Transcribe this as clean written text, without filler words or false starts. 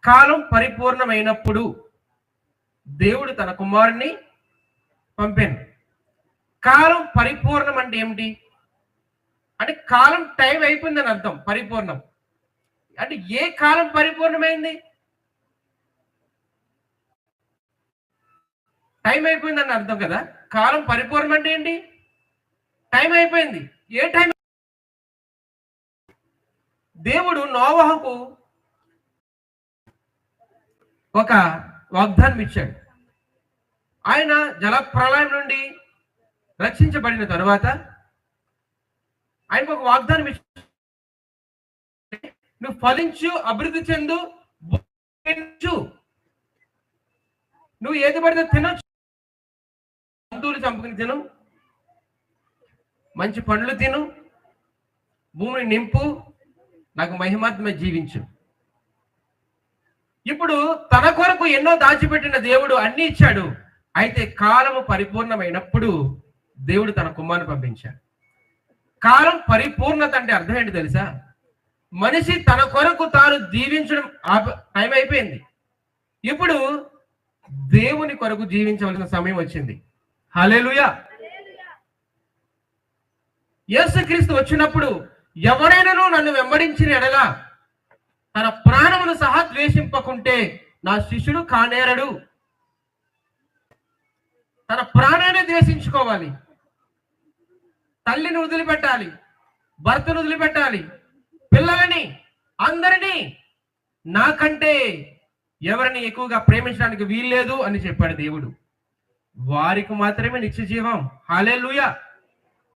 కాలం పరిపూర్ణమైనప్పుడు దేవుడు తన కుమారుణ్ణి పంపాను. కాలం పరిపూర్ణం అంటే ఏమిటి? అంటే కాలం టైం అయిపోయిందని అర్థం. పరిపూర్ణం అంటే ఏ కాలం పరిపూర్ణమైంది? టైం అయిపోయిందని అర్థం కదా. కాలం పరిపూర్ణం అంటే ఏంటి? టైం అయిపోయింది. ఏ టైం? దేవుడు నోవహుకు ఒక వాగ్దానం ఇచ్చాడు. ఆయన జలప్రళయం నుండి రక్షించబడిన తరువాత ఆయనకు ఒక వాగ్దానం ఇచ్చాడు. నువ్వు ఫలించు, అభివృద్ధి చెందు, నువ్వు ఏది పడితే తినొచ్చు, జంతువులు చంపుకుని తిను, మంచి పండ్లు తిను, భూమిని నింపు, నాకు మహిమాత్మ జీవించు. ఇప్పుడు తన కొరకు ఎన్నో దాచిపెట్టిన దేవుడు అన్ని ఇచ్చాడు. అయితే కాలము పరిపూర్ణమైనప్పుడు దేవుడు తన కుమారుని పంపించాడు. కాలం పరిపూర్ణత అంటే అర్థం ఏంటి తెలుసా? మనిషి తన కొరకు తాను జీవించడం టైం అయిపోయింది. ఇప్పుడు దేవుని కొరకు జీవించవలసిన సమయం వచ్చింది. హల్లెలూయా. యేసుక్రీస్తు వచ్చినప్పుడు ఎవరైనాను నన్ను వెంబడించిన ఎడల తన ప్రాణమును సహా ద్వేషింపకుంటే నా శిష్యుడు కానేరడు. తన ప్రాణాన్ని ద్వేషించుకోవాలి. తల్లిని వదిలిపెట్టాలి, భర్తను వదిలిపెట్టాలి, పిల్లలని, అందరినీ. నాకంటే ఎవరిని ఎక్కువగా ప్రేమించడానికి వీల్లేదు అని చెప్పాడు దేవుడు. వారికి మాత్రమే నిత్య జీవం. హల్లెలూయా.